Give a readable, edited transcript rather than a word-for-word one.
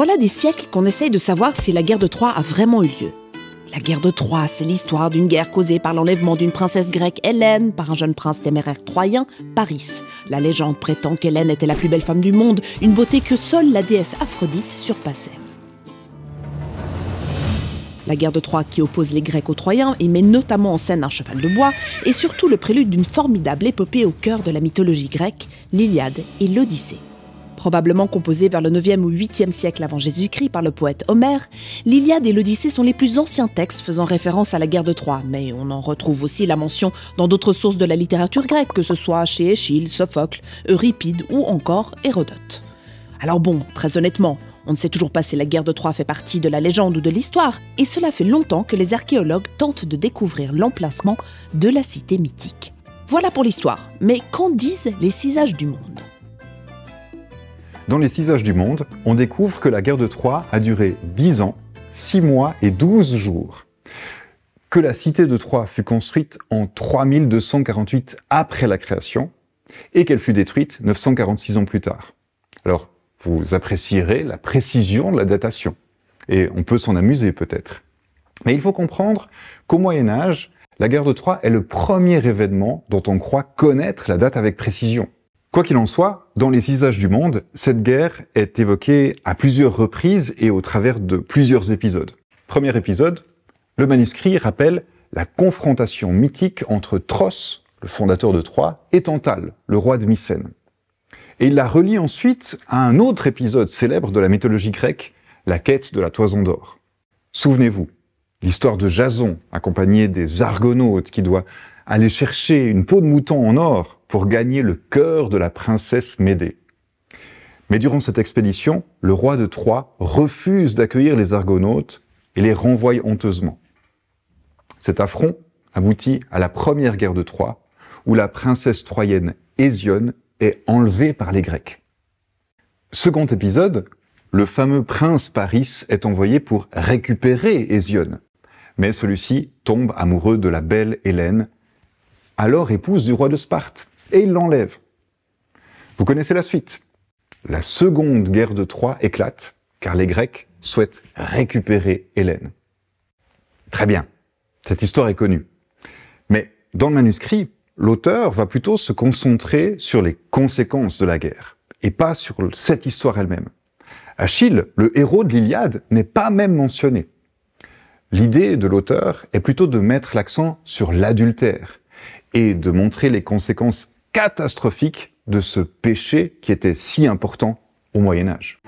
Voilà des siècles qu'on essaye de savoir si la guerre de Troie a vraiment eu lieu. La guerre de Troie, c'est l'histoire d'une guerre causée par l'enlèvement d'une princesse grecque, Hélène, par un jeune prince téméraire troyen, Paris. La légende prétend qu'Hélène était la plus belle femme du monde, une beauté que seule la déesse Aphrodite surpassait. La guerre de Troie qui oppose les Grecs aux Troyens et met notamment en scène un cheval de bois est surtout le prélude d'une formidable épopée au cœur de la mythologie grecque, l'Iliade et l'Odyssée. Probablement composée vers le 9e ou 8e siècle avant Jésus-Christ par le poète Homère, l'Iliade et l'Odyssée sont les plus anciens textes faisant référence à la guerre de Troie, mais on en retrouve aussi la mention dans d'autres sources de la littérature grecque, que ce soit chez Échille, Sophocle, Euripide ou encore Hérodote. Alors bon, très honnêtement, on ne sait toujours pas si la guerre de Troie fait partie de la légende ou de l'histoire, et cela fait longtemps que les archéologues tentent de découvrir l'emplacement de la cité mythique. Voilà pour l'histoire, mais qu'en disent les 6 âges du monde ? Dans les 6 âges du monde, on découvre que la guerre de Troie a duré 10 ans, 6 mois et 12 jours. Que la cité de Troie fut construite en 3248 après la création, et qu'elle fut détruite 946 ans plus tard. Alors, vous apprécierez la précision de la datation. Et on peut s'en amuser peut-être. Mais il faut comprendre qu'au Moyen-Âge, la guerre de Troie est le premier événement dont on croit connaître la date avec précision. Quoi qu'il en soit, dans les 6 âges du monde, cette guerre est évoquée à plusieurs reprises et au travers de plusieurs épisodes. Premier épisode, le manuscrit rappelle la confrontation mythique entre Tros, le fondateur de Troie, et Tantale, le roi de Mycène. Et il la relie ensuite à un autre épisode célèbre de la mythologie grecque, la quête de la toison d'or. Souvenez-vous, l'histoire de Jason, accompagné des Argonautes, qui doit aller chercher une peau de mouton en or pour gagner le cœur de la princesse Médée. Mais durant cette expédition, le roi de Troie refuse d'accueillir les Argonautes et les renvoie honteusement. Cet affront aboutit à la première guerre de Troie, où la princesse troyenne Hésione est enlevé par les Grecs. Second épisode, le fameux prince Paris est envoyé pour récupérer Hésione, mais celui-ci tombe amoureux de la belle Hélène, alors épouse du roi de Sparte, et il l'enlève. Vous connaissez la suite. La seconde guerre de Troie éclate, car les Grecs souhaitent récupérer Hélène. Très bien, cette histoire est connue. Mais dans le manuscrit, l'auteur va plutôt se concentrer sur les conséquences de la guerre, et pas sur cette histoire elle-même. Achille, le héros de l'Iliade, n'est pas même mentionné. L'idée de l'auteur est plutôt de mettre l'accent sur l'adultère, et de montrer les conséquences catastrophiques de ce péché qui était si important au Moyen-Âge.